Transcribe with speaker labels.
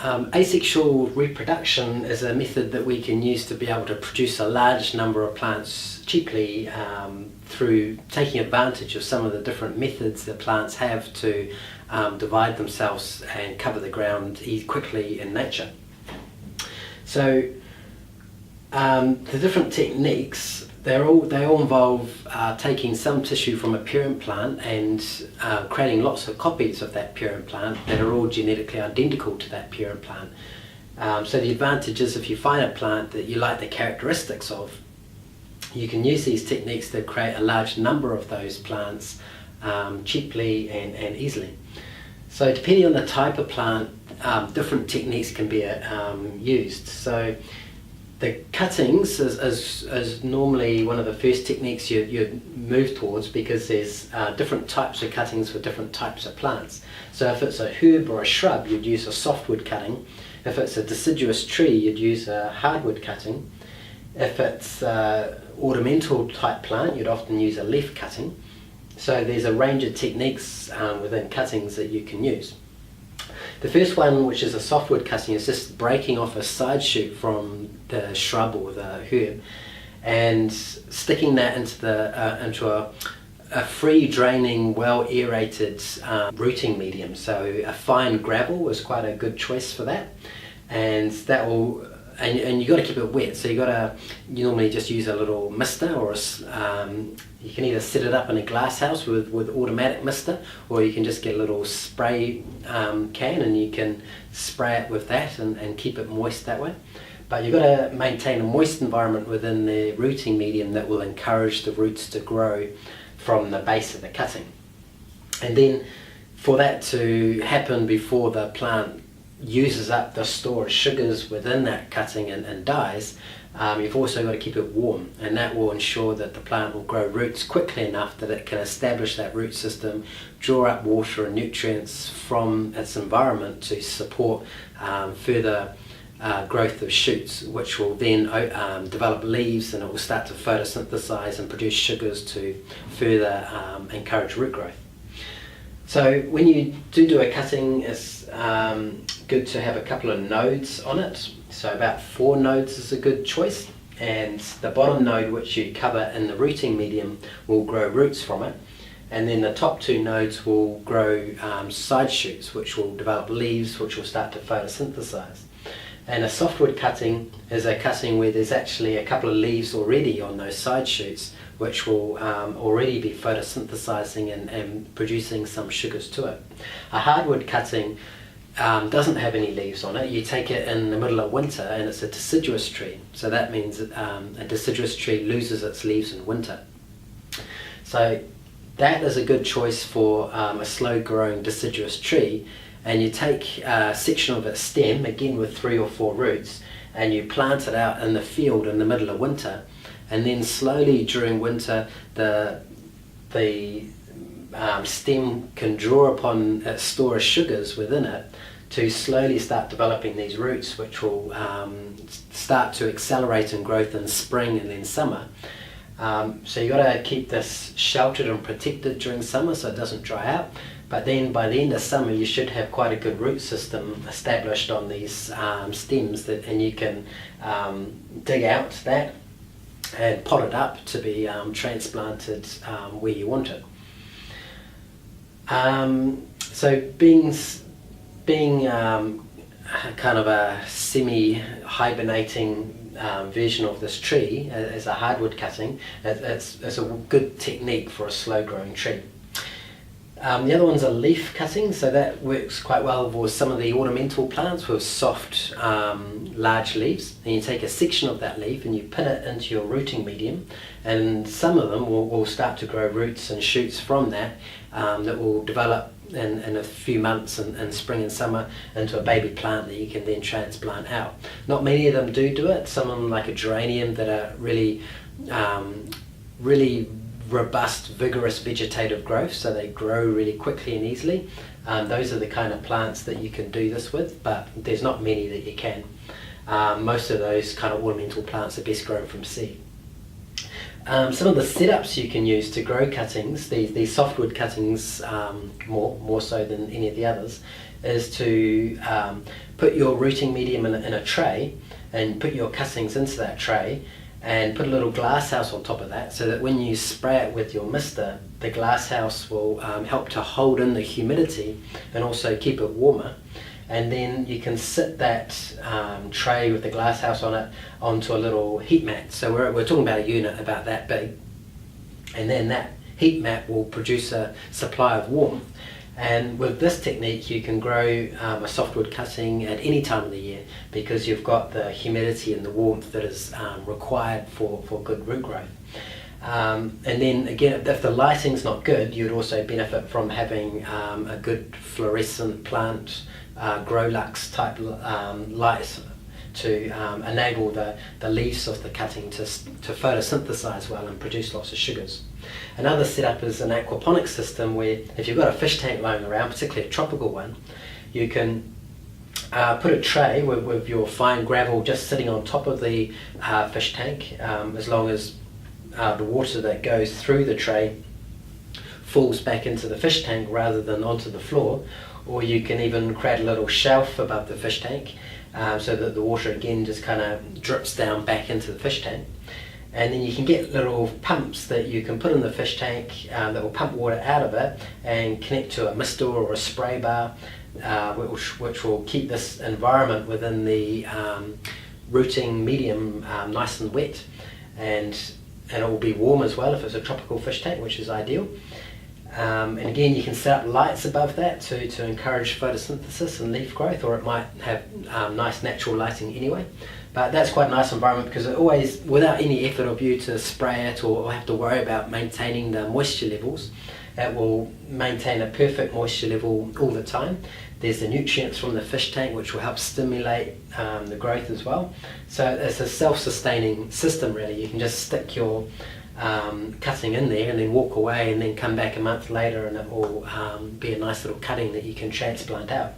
Speaker 1: Asexual reproduction is a method that we can use to be able to produce a large number of plants cheaply through taking advantage of some of the different methods that plants have to divide themselves and cover the ground quickly in nature. So the different techniques, they all involve taking some tissue from a parent plant and creating lots of copies of that parent plant that are all genetically identical to that parent plant. So the advantage is, if you find a plant that you like the characteristics of, you can use these techniques to create a large number of those plants cheaply and easily. So depending on the type of plant, different techniques can be used. So the cuttings is normally one of the first techniques you move towards, because there's different types of cuttings for different types of plants. So if it's a herb or a shrub, you'd use a softwood cutting. If it's a deciduous tree, you'd use a hardwood cutting. If it's an ornamental type plant, you'd often use a leaf cutting. So there's a range of techniques within cuttings that you can use. The first one, which is a softwood cutting, is just breaking off a side shoot from the shrub or the herb and sticking that into a free draining, well aerated rooting medium. So a fine gravel is quite a good choice for that, and that will. And you got to keep it wet, so you normally just use a little mister, or you can either set it up in a glass house with automatic mister, or you can just get a little spray can and you can spray it with that and keep it moist that way. But you've got to maintain a moist environment within the rooting medium that will encourage the roots to grow from the base of the cutting. And then for that to happen before the plant uses up the stored sugars within that cutting and dies, you've also got to keep it warm, and that will ensure that the plant will grow roots quickly enough that it can establish that root system, draw up water and nutrients from its environment to support further growth of shoots, which will then develop leaves, and it will start to photosynthesize and produce sugars to further encourage root growth. So when you do a cutting, it's good to have a couple of nodes on it. So about 4 nodes is a good choice, and the bottom node, which you cover in the rooting medium, will grow roots from it, and then the top 2 nodes will grow side shoots, which will develop leaves, which will start to photosynthesize. And a softwood cutting is a cutting where there's actually a couple of leaves already on those side shoots, which will already be photosynthesizing and producing some sugars to it. A hardwood cutting doesn't have any leaves on it. You take it in the middle of winter, and it's a deciduous tree. So that means that a deciduous tree loses its leaves in winter. So that is a good choice for a slow growing deciduous tree. And you take a section of its stem, again with 3 or 4 roots, and you plant it out in the field in the middle of winter. And then slowly during winter, the stem can draw upon its store of sugars within it to slowly start developing these roots, which will start to accelerate in growth in spring and then summer. So you've got to keep this sheltered and protected during summer so it doesn't dry out. But then by the end of summer, you should have quite a good root system established on these stems, and you can dig out that and pot it up to be transplanted where you want it. So being kind of a semi-hibernating version of this tree as a hardwood cutting, it's a good technique for a slow-growing tree. The other one's a leaf cutting, so that works quite well with some of the ornamental plants with soft, large leaves. And you take a section of that leaf and you pin it into your rooting medium, and some of them will start to grow roots and shoots from that that will develop in a few months in spring and summer into a baby plant that you can then transplant out. Not many of them do it. Some of them, like a geranium, that are really robust, vigorous vegetative growth, so they grow really quickly and easily. Those are the kind of plants that you can do this with, but there's not many that you can. Most of those kind of ornamental plants are best grown from seed. Some of the setups you can use to grow cuttings, these softwood cuttings, more so than any of the others, is to put your rooting medium in a tray and put your cuttings into that tray and put a little glass house on top of that, so that when you spray it with your mister, the glass house will help to hold in the humidity and also keep it warmer. And then you can sit that tray with the glass house on it onto a little heat mat. So we're talking about a unit about that big, and then that heat mat will produce a supply of warmth. And with this technique you can grow a softwood cutting at any time of the year, because you've got the humidity and the warmth that is required for good root growth. And then again, if the lighting's not good, you'd also benefit from having a good fluorescent plant, grow lux type lights to enable the leaves of the cutting to photosynthesize well and produce lots of sugars. Another setup is an aquaponics system, where if you've got a fish tank lying around, particularly a tropical one, you can put a tray with your fine gravel just sitting on top of the fish tank, as long as the water that goes through the tray falls back into the fish tank rather than onto the floor. Or you can even create a little shelf above the fish tank, so that the water again just kind of drips down back into the fish tank. And then you can get little pumps that you can put in the fish tank that will pump water out of it and connect to a mister or a spray bar, which will keep this environment within the rooting medium nice and wet, and it will be warm as well if it's a tropical fish tank, which is ideal. And again, you can set up lights above that to encourage photosynthesis and leaf growth, or it might have nice natural lighting anyway. But that's quite a nice environment, because it always, without any effort of you to spray it or have to worry about maintaining the moisture levels, it will maintain a perfect moisture level all the time. There's the nutrients from the fish tank which will help stimulate the growth as well. So it's a self-sustaining system really. You can just stick your cutting in there and then walk away and then come back a month later, and it will be a nice little cutting that you can transplant out.